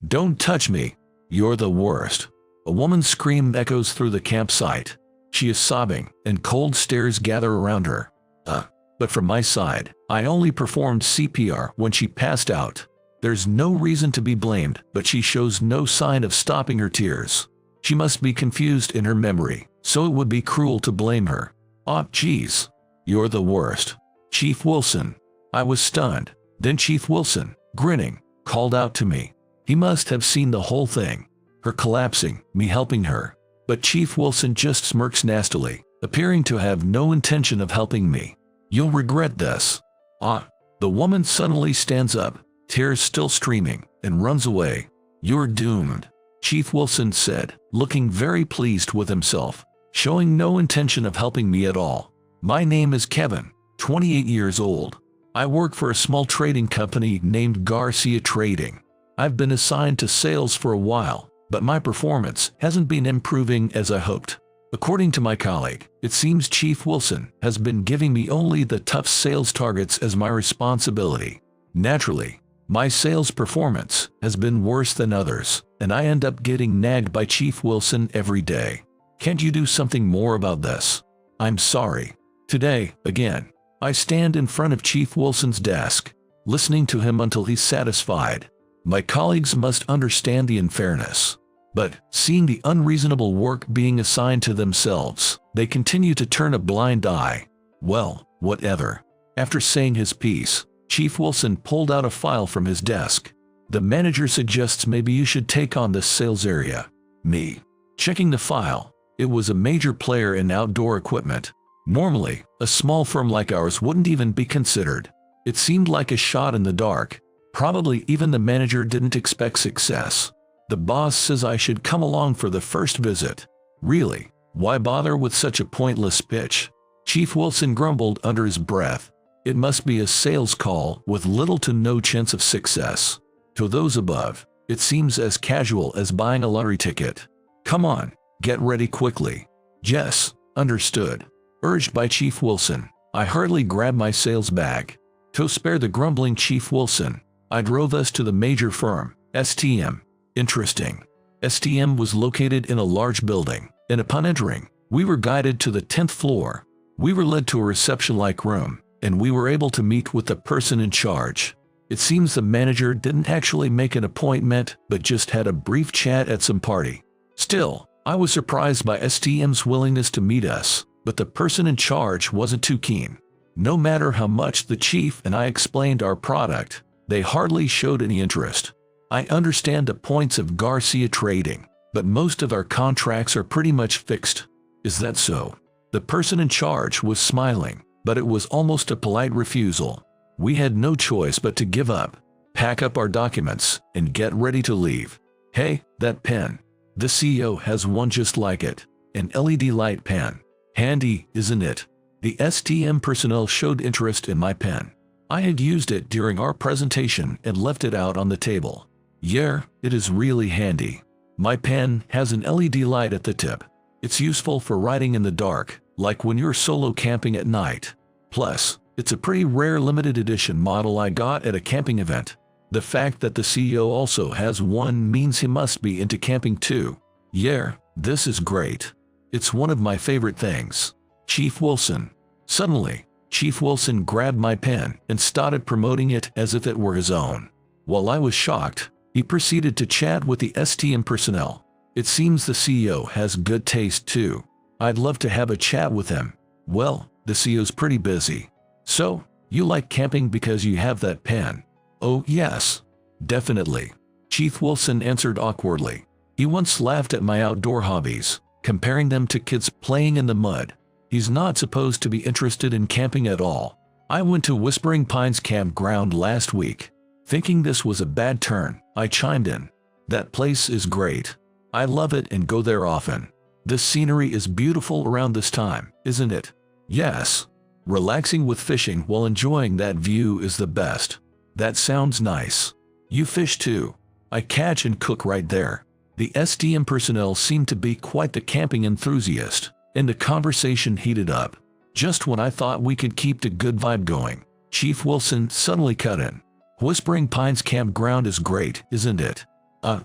Don't touch me. You're the worst. A woman's scream echoes through the campsite. She is sobbing, and cold stares gather around her. But from my side, I only performed CPR when she passed out. There's no reason to be blamed, but she shows no sign of stopping her tears. She must be confused in her memory, so it would be cruel to blame her. Oh, geez. You're the worst. Chief Wilson. I was stunned. Then Chief Wilson, grinning, called out to me. He must have seen the whole thing. Her collapsing, me helping her. But Chief Wilson just smirks nastily, appearing to have no intention of helping me. You'll regret this. The woman suddenly stands up, tears still streaming, and runs away. You're doomed, Chief Wilson said, looking very pleased with himself, showing no intention of helping me at all. My name is Kevin, 28 years old. I work for a small trading company named Garcia Trading. I've been assigned to sales for a while, but my performance hasn't been improving as I hoped. According to my colleague, it seems Chief Wilson has been giving me only the tough sales targets as my responsibility. Naturally, my sales performance has been worse than others, and I end up getting nagged by Chief Wilson every day. Can't you do something more about this? I'm sorry. Today, again, I stand in front of Chief Wilson's desk, listening to him until he's satisfied. My colleagues must understand the unfairness. But, seeing the unreasonable work being assigned to themselves, they continue to turn a blind eye. Well, whatever. After saying his piece, Chief Wilson pulled out a file from his desk. The manager suggests maybe you should take on this sales area. Me. Checking the file, it was a major player in outdoor equipment. Normally, a small firm like ours wouldn't even be considered. It seemed like a shot in the dark. Probably even the manager didn't expect success. The boss says I should come along for the first visit. Really, why bother with such a pointless pitch? Chief Wilson grumbled under his breath. It must be a sales call with little to no chance of success. To those above, it seems as casual as buying a lottery ticket. Come on, get ready quickly. Yes, understood. Urged by Chief Wilson, I hurriedly grabbed my sales bag. To spare the grumbling Chief Wilson, I drove us to the major firm, STM. Interesting. STM was located in a large building, and upon entering, we were guided to the 10th floor. We were led to a reception-like room, and we were able to meet with the person in charge. It seems the manager didn't actually make an appointment, but just had a brief chat at some party. Still, I was surprised by STM's willingness to meet us, but the person in charge wasn't too keen. No matter how much the chief and I explained our product, they hardly showed any interest. I understand the points of Garcia Trading, but most of our contracts are pretty much fixed. Is that so? The person in charge was smiling, but it was almost a polite refusal. We had no choice but to give up, pack up our documents, and get ready to leave. Hey, that pen. The CEO has one just like it. An LED light pen. Handy, isn't it? The STM personnel showed interest in my pen. I had used it during our presentation and left it out on the table. Yeah, it is really handy. My pen has an LED light at the tip. It's useful for writing in the dark, like when you're solo camping at night. Plus, it's a pretty rare limited edition model I got at a camping event. The fact that the CEO also has one means he must be into camping too. Yeah, this is great. It's one of my favorite things. Chief Wilson. Suddenly, Chief Wilson grabbed my pen and started promoting it as if it were his own. While I was shocked, he proceeded to chat with the STM personnel. It seems the CEO has good taste too. I'd love to have a chat with him. Well, the CEO's pretty busy. So, you like camping because you have that pen? Oh, yes. Definitely. Chief Wilson answered awkwardly. He once laughed at my outdoor hobbies, comparing them to kids playing in the mud. He's not supposed to be interested in camping at all. I went to Whispering Pines campground last week. Thinking this was a bad turn, I chimed in. That place is great. I love it and go there often. The scenery is beautiful around this time, isn't it? Yes. Relaxing with fishing while enjoying that view is the best. That sounds nice. You fish too. I catch and cook right there. The STM personnel seemed to be quite the camping enthusiast, and the conversation heated up. Just when I thought we could keep the good vibe going, Chief Wilson suddenly cut in. Whispering Pines campground is great, isn't it?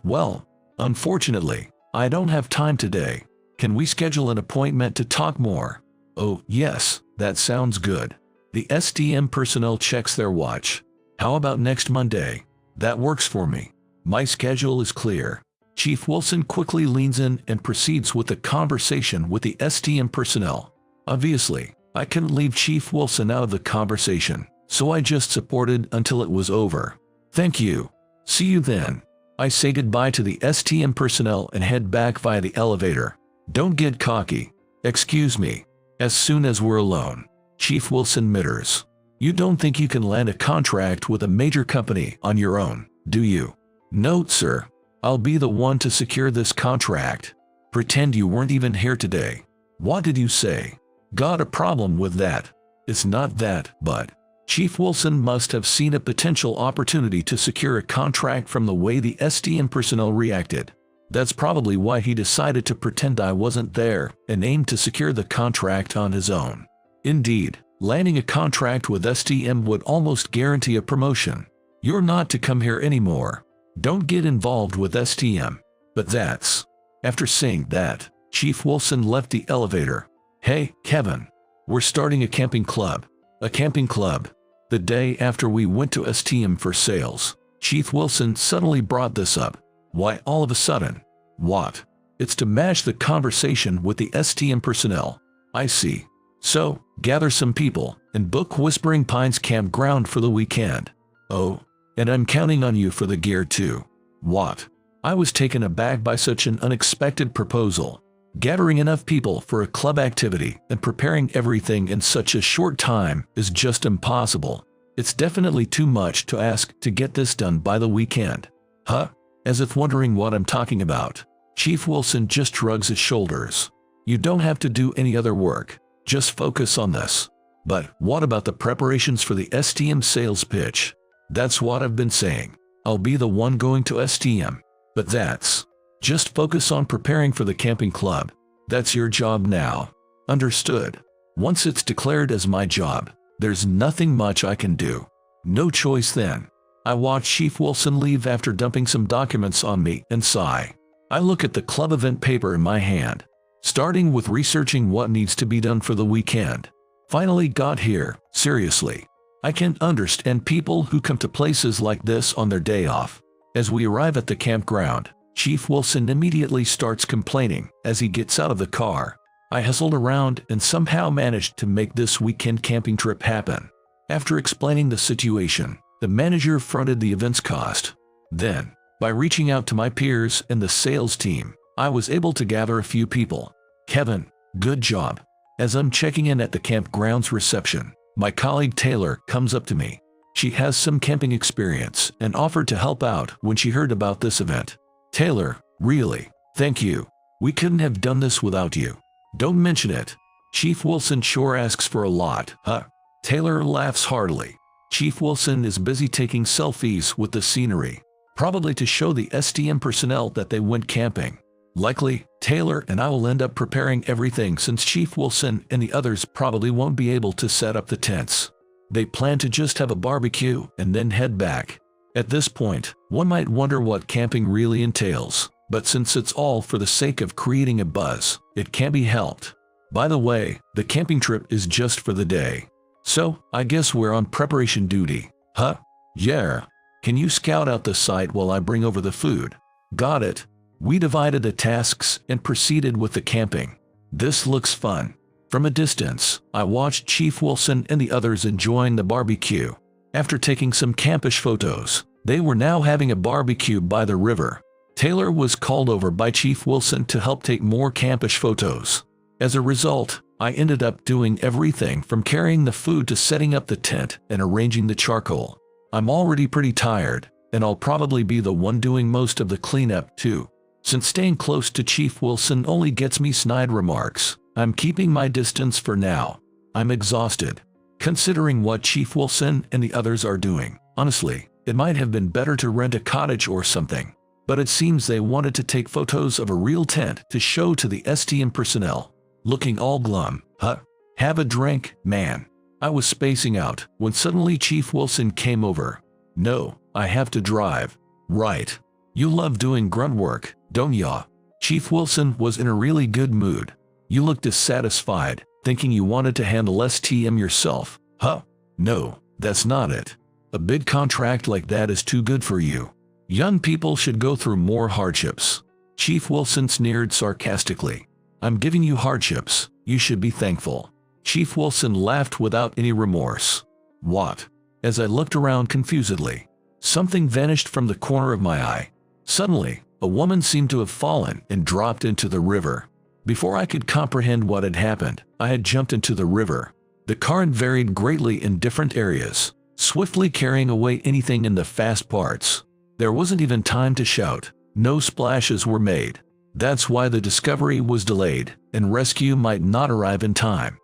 Well, unfortunately, I don't have time today. Can we schedule an appointment to talk more? Oh, yes, that sounds good. The STM personnel checks their watch. How about next Monday? That works for me. My schedule is clear. Chief Wilson quickly leans in and proceeds with the conversation with the STM personnel. Obviously, I couldn't leave Chief Wilson out of the conversation, so I just supported until it was over. Thank you. See you then. I say goodbye to the STM personnel and head back via the elevator. Don't get cocky. Excuse me. As soon as we're alone, Chief Wilson mutters. You don't think you can land a contract with a major company on your own, do you? No, sir. I'll be the one to secure this contract. Pretend you weren't even here today. What did you say? Got a problem with that? It's not that, but Chief Wilson must have seen a potential opportunity to secure a contract from the way the STM personnel reacted. That's probably why he decided to pretend I wasn't there and aimed to secure the contract on his own. Indeed, landing a contract with STM would almost guarantee a promotion. You're not to come here anymore. Don't get involved with STM. But that's... After saying that, Chief Wilson left the elevator. Hey, Kevin. We're starting a camping club. A camping club. The day after we went to STM for sales, Chief Wilson suddenly brought this up. Why all of a sudden? What? It's to match the conversation with the STM personnel. I see. So, gather some people and book Whispering Pines campground for the weekend. Oh, and I'm counting on you for the gear too. What? I was taken aback by such an unexpected proposal. Gathering enough people for a club activity and preparing everything in such a short time is just impossible. It's definitely too much to ask to get this done by the weekend. Huh? As if wondering what I'm talking about, Chief Wilson just shrugs his shoulders. You don't have to do any other work. Just focus on this. But what about the preparations for the STM sales pitch? That's what I've been saying. I'll be the one going to STM. But that's... Just focus on preparing for the camping club. That's your job now. Understood. Once it's declared as my job, there's nothing much I can do. No choice then. I watch Chief Wilson leave after dumping some documents on me and sigh. I look at the club event paper in my hand, starting with researching what needs to be done for the weekend. Finally got here, seriously. I can't understand people who come to places like this on their day off. As we arrive at the campground, Chief Wilson immediately starts complaining as he gets out of the car. I hustled around and somehow managed to make this weekend camping trip happen. After explaining the situation, the manager fronted the event's cost. Then, by reaching out to my peers and the sales team, I was able to gather a few people. Kevin, good job. As I'm checking in at the campground's reception, my colleague Taylor comes up to me. She has some camping experience and offered to help out when she heard about this event. Taylor, really, thank you. We couldn't have done this without you. Don't mention it. Chief Wilson sure asks for a lot, huh? Taylor laughs heartily. Chief Wilson is busy taking selfies with the scenery, probably to show the STM personnel that they went camping. Likely, Taylor and I will end up preparing everything since Chief Wilson and the others probably won't be able to set up the tents. They plan to just have a barbecue and then head back. At this point, one might wonder what camping really entails, but since it's all for the sake of creating a buzz, it can't be helped. By the way, the camping trip is just for the day. So, I guess we're on preparation duty, huh? Yeah. Can you scout out the site while I bring over the food? Got it. We divided the tasks and proceeded with the camping. This looks fun. From a distance, I watched Chief Wilson and the others enjoying the barbecue. After taking some campish photos, they were now having a barbecue by the river. Taylor was called over by Chief Wilson to help take more campish photos. As a result, I ended up doing everything from carrying the food to setting up the tent and arranging the charcoal. I'm already pretty tired, and I'll probably be the one doing most of the cleanup too. Since staying close to Chief Wilson only gets me snide remarks, I'm keeping my distance for now. I'm exhausted. Considering what Chief Wilson and the others are doing, honestly, it might have been better to rent a cottage or something. But it seems they wanted to take photos of a real tent to show to the STM personnel. Looking all glum, huh? Have a drink, man. I was spacing out when suddenly Chief Wilson came over. No, I have to drive. Right. You love doing grunt work, don't ya? Chief Wilson was in a really good mood. You looked dissatisfied, thinking you wanted to handle STM yourself. Huh? No, that's not it. A big contract like that is too good for you. Young people should go through more hardships. Chief Wilson sneered sarcastically. I'm giving you hardships. You should be thankful. Chief Wilson laughed without any remorse. What? As I looked around confusedly, something vanished from the corner of my eye. Suddenly, a woman seemed to have fallen and dropped into the river. Before I could comprehend what had happened, I had jumped into the river. The current varied greatly in different areas, swiftly carrying away anything in the fast parts. There wasn't even time to shout. No splashes were made. That's why the discovery was delayed, and rescue might not arrive in time.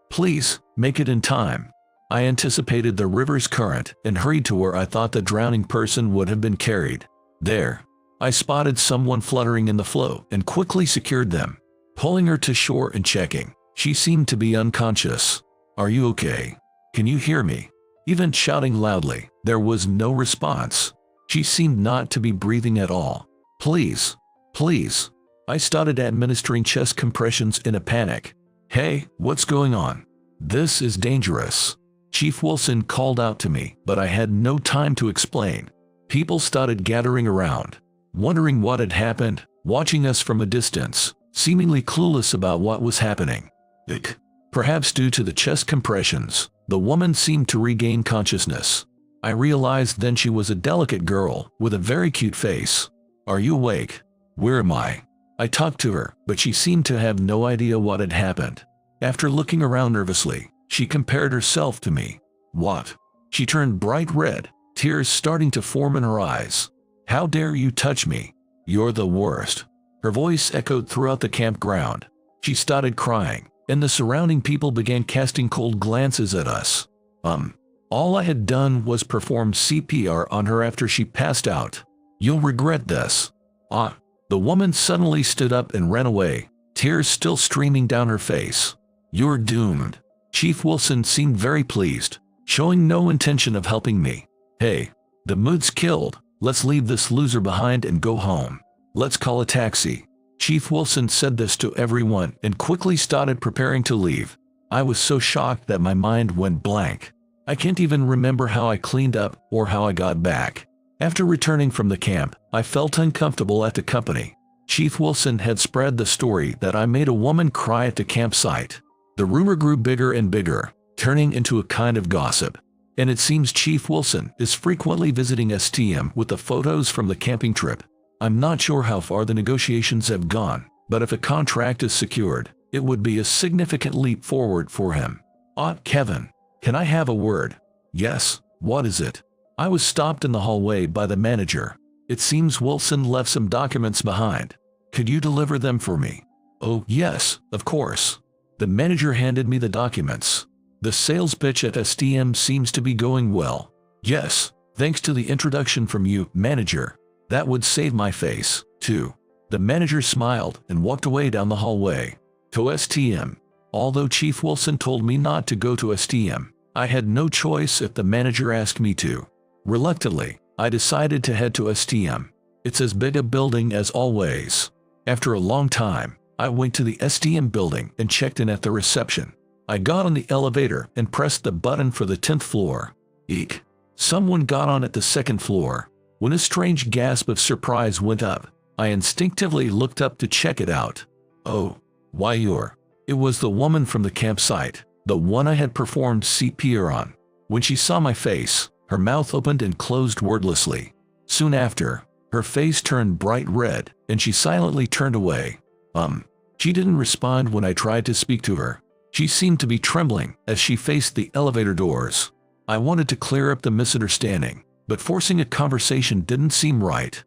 Please, make it in time. I anticipated the river's current and hurried to where I thought the drowning person would have been carried. There, I spotted someone fluttering in the flow and quickly secured them. Pulling her to shore and checking, she seemed to be unconscious. Are you okay? Can you hear me? Even shouting loudly, there was no response. She seemed not to be breathing at all. Please, please. I started administering chest compressions in a panic. Hey, what's going on? This is dangerous. Chief Wilson called out to me, but I had no time to explain. People started gathering around, wondering what had happened, watching us from a distance, seemingly clueless about what was happening. Perhaps due to the chest compressions, the woman seemed to regain consciousness. I realized then she was a delicate girl with a very cute face. Are you awake? Where am I? I talked to her, but she seemed to have no idea what had happened. After looking around nervously, she compared herself to me. What? She turned bright red, tears starting to form in her eyes. How dare you touch me? You're the worst. Her voice echoed throughout the campground. She started crying, and the surrounding people began casting cold glances at us. All I had done was perform CPR on her after she passed out. You'll regret this. The woman suddenly stood up and ran away, tears still streaming down her face. You're doomed. Chief Wilson seemed very pleased, showing no intention of helping me. Hey, the mood's killed. Let's leave this loser behind and go home. Let's call a taxi. Chief Wilson said this to everyone and quickly started preparing to leave. I was so shocked that my mind went blank. I can't even remember how I cleaned up or how I got back. After returning from the camp, I felt uncomfortable at the company. Chief Wilson had spread the story that I made a woman cry at the campsite. The rumor grew bigger and bigger, turning into a kind of gossip. And it seems Chief Wilson is frequently visiting STM with the photos from the camping trip. I'm not sure how far the negotiations have gone, but if a contract is secured, it would be a significant leap forward for him. Kevin, can I have a word? Yes, what is it? I was stopped in the hallway by the manager. It seems Wilson left some documents behind. Could you deliver them for me? Oh, yes, of course. The manager handed me the documents. The sales pitch at STM seems to be going well. Yes, thanks to the introduction from you, manager. That would save my face, too. The manager smiled and walked away down the hallway. To STM. Although Chief Wilson told me not to go to STM, I had no choice if the manager asked me to. Reluctantly, I decided to head to STM. It's as big a building as always. After a long time, I went to the STM building and checked in at the reception. I got on the elevator and pressed the button for the 10th floor. Eek. Someone got on at the 2nd floor. When a strange gasp of surprise went up, I instinctively looked up to check it out. Oh, why It was the woman from the campsite, the one I had performed CPR on. When she saw my face, her mouth opened and closed wordlessly. Soon after, her face turned bright red, and she silently turned away. She didn't respond when I tried to speak to her. She seemed to be trembling as she faced the elevator doors. I wanted to clear up the misunderstanding, but forcing a conversation didn't seem right.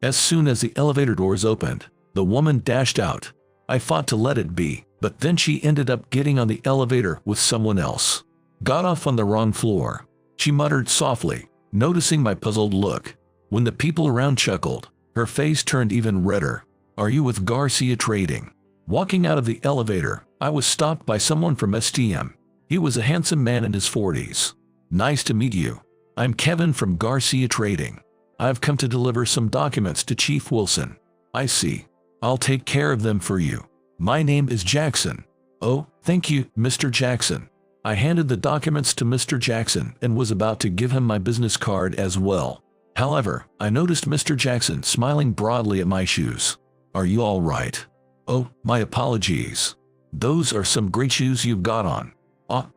As soon as the elevator doors opened, the woman dashed out. I fought to let it be, but then she ended up getting on the elevator with someone else. Got off on the wrong floor. She muttered softly, noticing my puzzled look. When the people around chuckled, her face turned even redder. Are you with Garcia Trading? Walking out of the elevator, I was stopped by someone from STM. He was a handsome man in his 40s. Nice to meet you. I'm Kevin from Garcia Trading. I've come to deliver some documents to Chief Wilson. I see. I'll take care of them for you. My name is Jackson. Oh, thank you, Mr. Jackson. I handed the documents to Mr. Jackson and was about to give him my business card as well. However, I noticed Mr. Jackson smiling broadly at my shoes. Are you all right? Oh, my apologies. Those are some great shoes you've got on.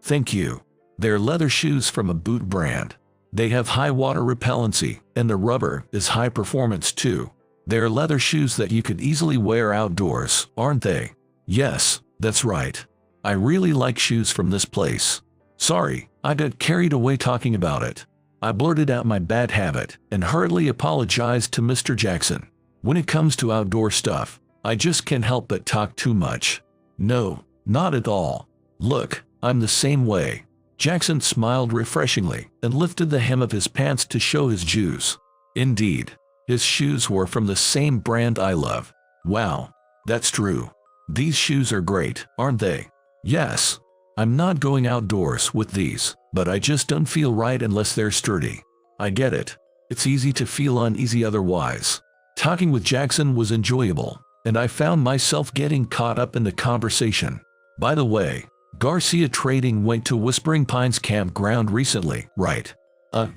Thank you. They're leather shoes from a boot brand. They have high water repellency, and the rubber is high performance too. They're leather shoes that you could easily wear outdoors, aren't they? Yes, that's right. I really like shoes from this place. Sorry, I got carried away talking about it. I blurted out my bad habit and hurriedly apologized to Mr. Jackson. When it comes to outdoor stuff, I just can't help but talk too much. No, not at all. Look, I'm the same way. Jackson smiled refreshingly and lifted the hem of his pants to show his shoes. Indeed, his shoes were from the same brand I love. Wow, that's true. These shoes are great, aren't they? Yes. I'm not going outdoors with these, but I just don't feel right unless they're sturdy. I get it. It's easy to feel uneasy otherwise. Talking with Jackson was enjoyable, and I found myself getting caught up in the conversation. By the way, Garcia Trading went to Whispering Pines campground recently, right?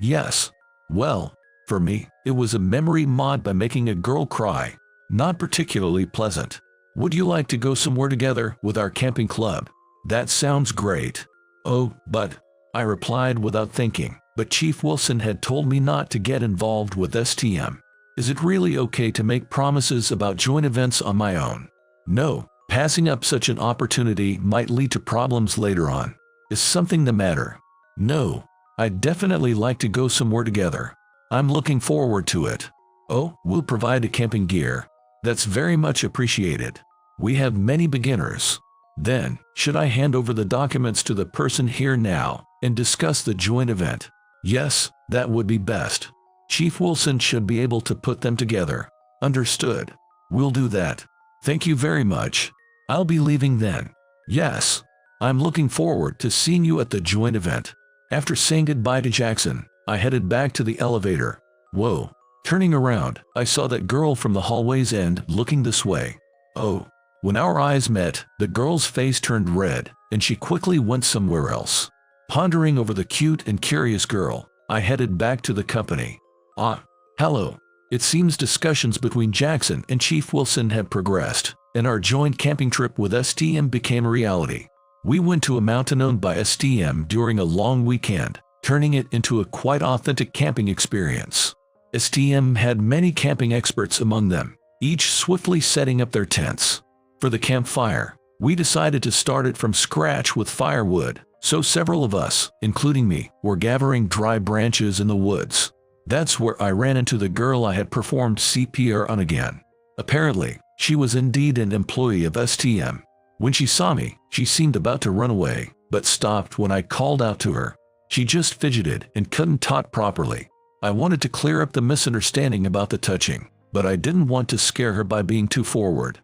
Yes. Well, for me, it was a memory mod by making a girl cry. Not particularly pleasant. Would you like to go somewhere together with our camping club? That sounds great. Oh, but, I replied without thinking, but Chief Wilson had told me not to get involved with STM. Is it really okay to make promises about joint events on my own? No, passing up such an opportunity might lead to problems later on. Is something the matter? No, I'd definitely like to go somewhere together. I'm looking forward to it. Oh, we'll provide a camping gear. That's very much appreciated. We have many beginners. Then, should I hand over the documents to the person here now and discuss the joint event? Yes, that would be best. Chief Wilson should be able to put them together. Understood. We'll do that. Thank you very much. I'll be leaving then. Yes. I'm looking forward to seeing you at the joint event. After saying goodbye to Jackson, I headed back to the elevator. Whoa. Turning around, I saw that girl from the hallway's end looking this way. Oh. When our eyes met, the girl's face turned red, and she quickly went somewhere else. Pondering over the cute and curious girl, I headed back to the company. Hello. It seems discussions between Jackson and Chief Wilson had progressed, and our joint camping trip with STM became a reality. We went to a mountain owned by STM during a long weekend, turning it into a quite authentic camping experience. STM had many camping experts among them, each swiftly setting up their tents. For the campfire, we decided to start it from scratch with firewood, so several of us, including me, were gathering dry branches in the woods. That's where I ran into the girl I had performed CPR on again. Apparently, she was indeed an employee of STM. When she saw me, she seemed about to run away, but stopped when I called out to her. She just fidgeted and couldn't talk properly. I wanted to clear up the misunderstanding about the touching, but I didn't want to scare her by being too forward.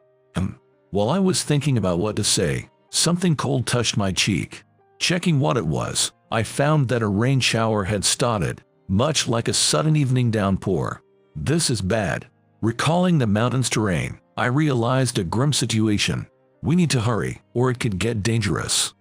While I was thinking about what to say, something cold touched my cheek. Checking what it was, I found that a rain shower had started, much like a sudden evening downpour. This is bad. Recalling the mountain's terrain, I realized a grim situation. We need to hurry, or it could get dangerous.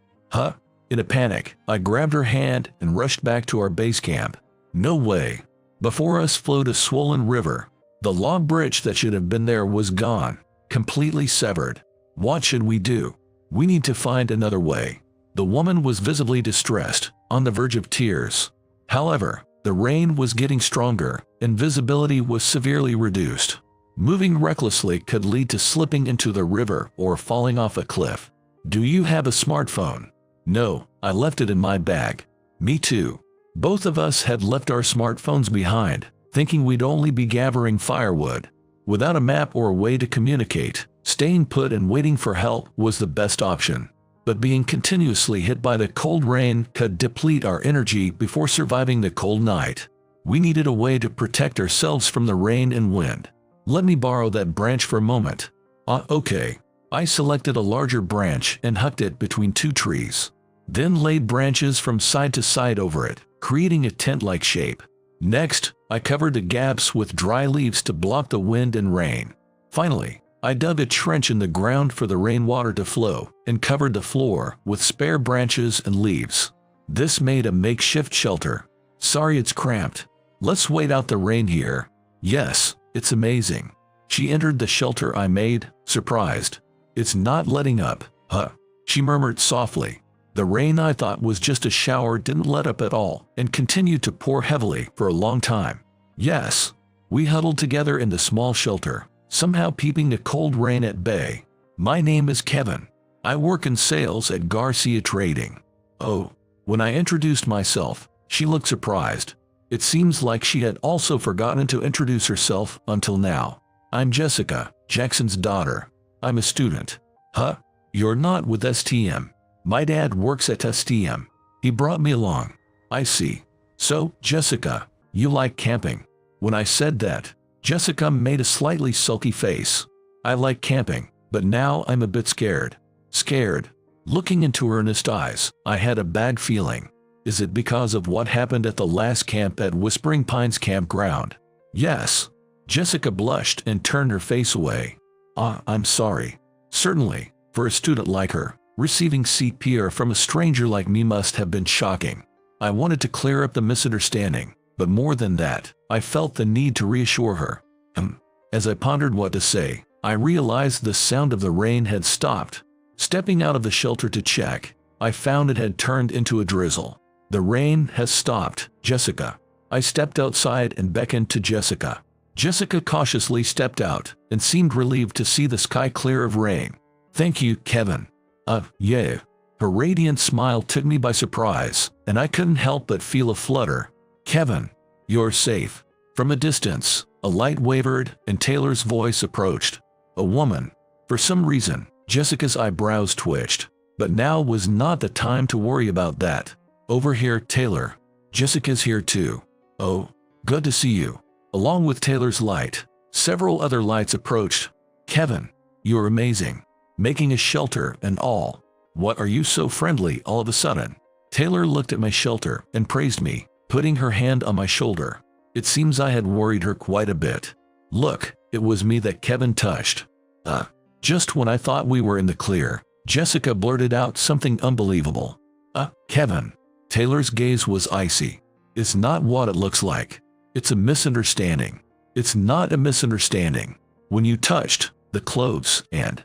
In a panic, I grabbed her hand and rushed back to our base camp. No way. Before us flowed a swollen river. The log bridge that should have been there was gone. Completely severed. What should we do? We need to find another way. The woman was visibly distressed, on the verge of tears. However, the rain was getting stronger, and visibility was severely reduced. Moving recklessly could lead to slipping into the river or falling off a cliff. Do you have a smartphone? No, I left it in my bag. Me too. Both of us had left our smartphones behind, thinking we'd only be gathering firewood. Without a map or a way to communicate, staying put and waiting for help was the best option. But being continuously hit by the cold rain could deplete our energy before surviving the cold night. We needed a way to protect ourselves from the rain and wind. Let me borrow that branch for a moment. Okay. I selected a larger branch and hucked it between two trees. Then laid branches from side to side over it, creating a tent-like shape. Next, I covered the gaps with dry leaves to block the wind and rain. Finally, I dug a trench in the ground for the rainwater to flow and covered the floor with spare branches and leaves. This made a makeshift shelter. Sorry it's cramped. Let's wait out the rain here. Yes, it's amazing. She entered the shelter I made, surprised. It's not letting up, huh? She murmured softly. The rain I thought was just a shower didn't let up at all and continued to pour heavily for a long time. Yes. We huddled together in the small shelter, somehow keeping the cold rain at bay. My name is Kevin. I work in sales at Garcia Trading. Oh. When I introduced myself, she looked surprised. It seems like she had also forgotten to introduce herself until now. I'm Jessica, Jackson's daughter. I'm a student. Huh? You're not with STM. My dad works at STM. He brought me along. I see. So, Jessica, you like camping? When I said that, Jessica made a slightly sulky face. I like camping, but now I'm a bit scared. Scared? Looking into her earnest eyes, I had a bad feeling. Is it because of what happened at the last camp at Whispering Pines campground? Yes. Jessica blushed and turned her face away. I'm sorry. Certainly, for a student like her, receiving CPR from a stranger like me must have been shocking. I wanted to clear up the misunderstanding, but more than that, I felt the need to reassure her. As I pondered what to say, I realized the sound of the rain had stopped. Stepping out of the shelter to check, I found it had turned into a drizzle. The rain has stopped, Jessica. I stepped outside and beckoned to Jessica. Jessica cautiously stepped out and seemed relieved to see the sky clear of rain. Thank you, Kevin. Yeah. Her radiant smile took me by surprise, and I couldn't help but feel a flutter. Kevin, you're safe. From a distance, a light wavered and Taylor's voice approached. A woman. For some reason, Jessica's eyebrows twitched, but now was not the time to worry about that. Over here, Taylor. Jessica's here too. Oh, good to see you. Along with Taylor's light, several other lights approached. Kevin, you're amazing. Making a shelter and all. What are you so friendly all of a sudden? Taylor looked at my shelter and praised me, putting her hand on my shoulder. It seems I had worried her quite a bit. Look, it was me that Kevin touched. Just when I thought we were in the clear, Jessica blurted out something unbelievable. Kevin. Taylor's gaze was icy. It's not what it looks like. It's a misunderstanding. It's not a misunderstanding. When you touched the clothes and...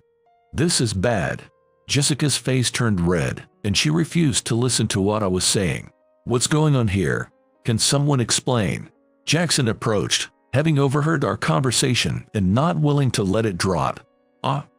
This is bad. Jessica's face turned red, and she refused to listen to what I was saying. What's going on here? Can someone explain? Jackson approached, having overheard our conversation and not willing to let it drop.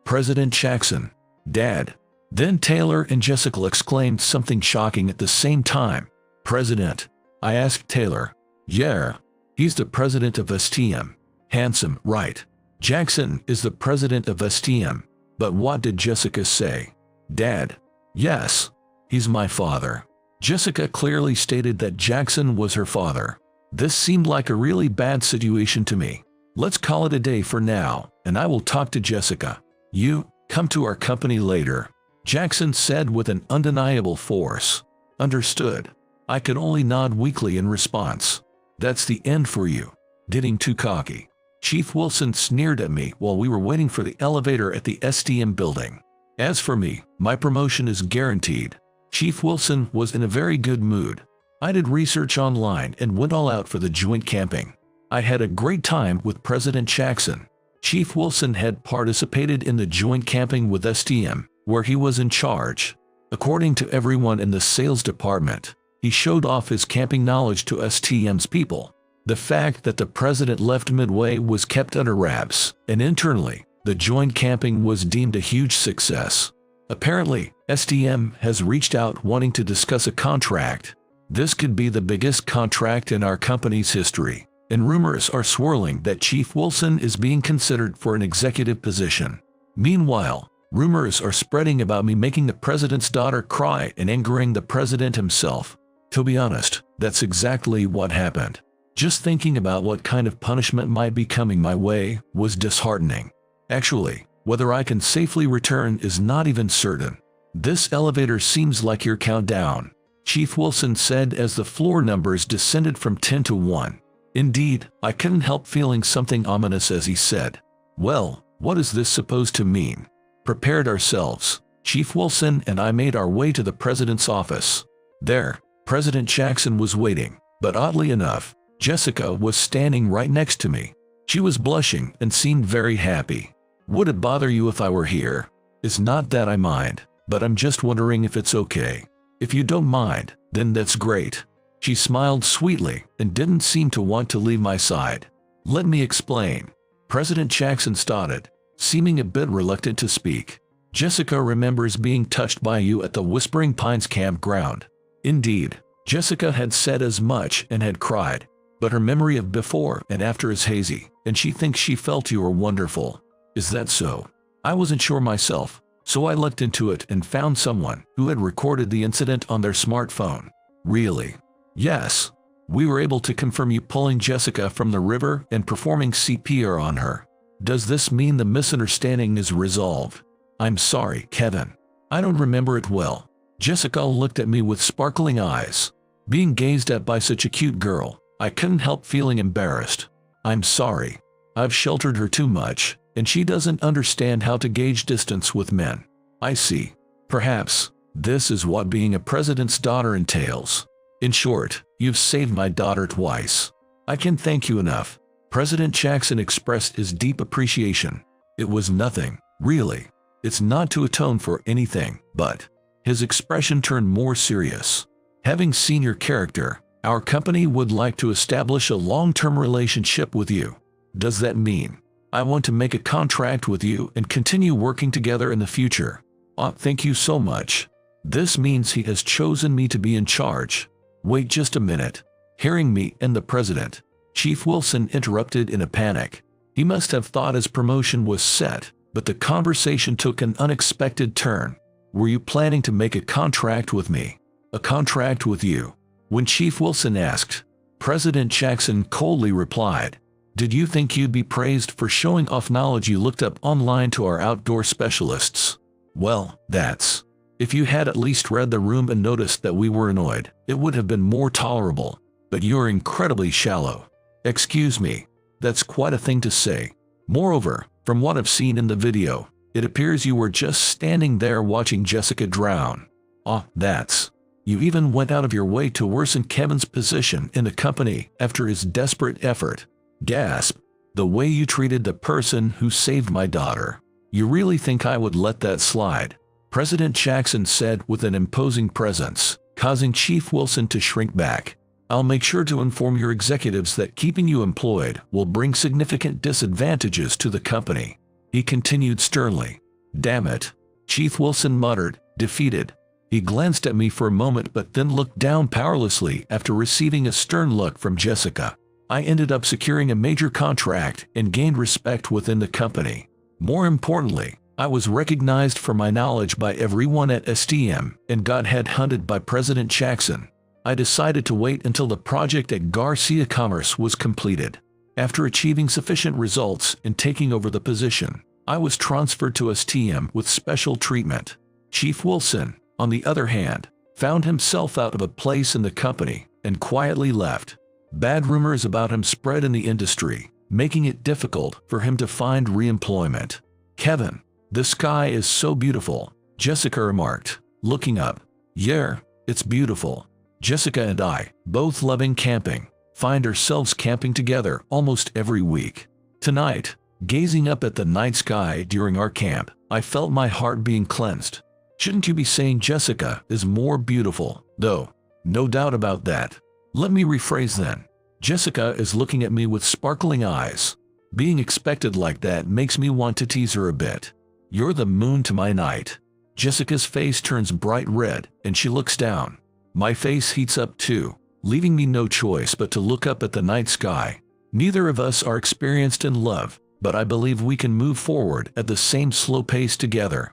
President Jackson. Dad. Then Taylor and Jessica exclaimed something shocking at the same time. President. I asked Taylor. Yeah. He's the president of STM. Handsome, right? Jackson is the president of STM. But what did Jessica say? Dad. Yes. He's my father. Jessica clearly stated that Jackson was her father. This seemed like a really bad situation to me. Let's call it a day for now, and I will talk to Jessica. You, come to our company later. Jackson said with an undeniable force. Understood. I could only nod weakly in response. That's the end for you. Getting too cocky. Chief Wilson sneered at me while we were waiting for the elevator at the STM building. As for me, my promotion is guaranteed. Chief Wilson was in a very good mood. I did research online and went all out for the joint camping. I had a great time with President Jackson. Chief Wilson had participated in the joint camping with STM, where he was in charge. According to everyone in the sales department, he showed off his camping knowledge to STM's people. The fact that the president left midway was kept under wraps, and internally, the joint camping was deemed a huge success. Apparently, STM has reached out wanting to discuss a contract. This could be the biggest contract in our company's history, and rumors are swirling that Chief Wilson is being considered for an executive position. Meanwhile, rumors are spreading about me making the president's daughter cry and angering the president himself. To be honest, that's exactly what happened. Just thinking about what kind of punishment might be coming my way was disheartening. Actually, whether I can safely return is not even certain. This elevator seems like your countdown, Chief Wilson said as the floor numbers descended from 10 to 1. Indeed, I couldn't help feeling something ominous as he said, "Well, what is this supposed to mean?" Prepared ourselves. Chief Wilson and I made our way to the president's office. There, President Jackson was waiting, but oddly enough, Jessica was standing right next to me. She was blushing and seemed very happy. "Would it bother you if I were here? It's not that I mind, but I'm just wondering if it's okay. If you don't mind, then that's great." She smiled sweetly and didn't seem to want to leave my side. "Let me explain." President Jackson started, seeming a bit reluctant to speak. "Jessica remembers being touched by you at the Whispering Pines campground." Indeed, Jessica had said as much and had cried, but her memory of before and after is hazy, and she thinks she felt you were wonderful. Is that so? I wasn't sure myself, so I looked into it and found someone who had recorded the incident on their smartphone. Really? Yes. We were able to confirm you pulling Jessica from the river and performing CPR on her. Does this mean the misunderstanding is resolved? I'm sorry, Kevin. I don't remember it well. Jessica looked at me with sparkling eyes. Being gazed at by such a cute girl, I couldn't help feeling embarrassed. I'm sorry. I've sheltered her too much, and she doesn't understand how to gauge distance with men. I see. Perhaps this is what being a president's daughter entails. In short, you've saved my daughter twice. I can't thank you enough. President Jackson expressed his deep appreciation. It was nothing, really. It's not to atone for anything, but his expression turned more serious. Having seen your character, our company would like to establish a long-term relationship with you. Does that mean I want to make a contract with you and continue working together in the future? Thank you so much. This means he has chosen me to be in charge. Wait just a minute. Hearing me and the president, Chief Wilson interrupted in a panic. He must have thought his promotion was set, but the conversation took an unexpected turn. Were you planning to make a contract with me? A contract with you? When Chief Wilson asked, President Jackson coldly replied, "Did you think you'd be praised for showing off knowledge you looked up online to our outdoor specialists? Well, that's... If you had at least read the room and noticed that we were annoyed, it would have been more tolerable. But you're incredibly shallow. Excuse me, that's quite a thing to say. Moreover, from what I've seen in the video, it appears you were just standing there watching Jessica drown. That's... You even went out of your way to worsen Kevin's position in the company after his desperate effort. Gasp. The way you treated the person who saved my daughter. You really think I would let that slide?" President Jackson said with an imposing presence, causing Chief Wilson to shrink back. "I'll make sure to inform your executives that keeping you employed will bring significant disadvantages to the company," he continued sternly. "Damn it," Chief Wilson muttered, defeated. He glanced at me for a moment but then looked down powerlessly after receiving a stern look from Jessica. I ended up securing a major contract and gained respect within the company. More importantly, I was recognized for my knowledge by everyone at STM and got headhunted by President Jackson. I decided to wait until the project at Garcia Commerce was completed. After achieving sufficient results and taking over the position, I was transferred to STM with special treatment. Chief Wilson, on the other hand, found himself out of a place in the company and quietly left. Bad rumors about him spread in the industry, making it difficult for him to find re-employment. "Kevin, the sky is so beautiful," Jessica remarked, looking up. "Yeah, it's beautiful." Jessica and I, both loving camping, find ourselves camping together almost every week. Tonight, gazing up at the night sky during our camp, I felt my heart being cleansed. Shouldn't you be saying Jessica is more beautiful, though? No doubt about that. Let me rephrase then. Jessica is looking at me with sparkling eyes. Being expected like that makes me want to tease her a bit. "You're the moon to my night." Jessica's face turns bright red and she looks down. My face heats up too, leaving me no choice but to look up at the night sky. Neither of us are experienced in love, but I believe we can move forward at the same slow pace together.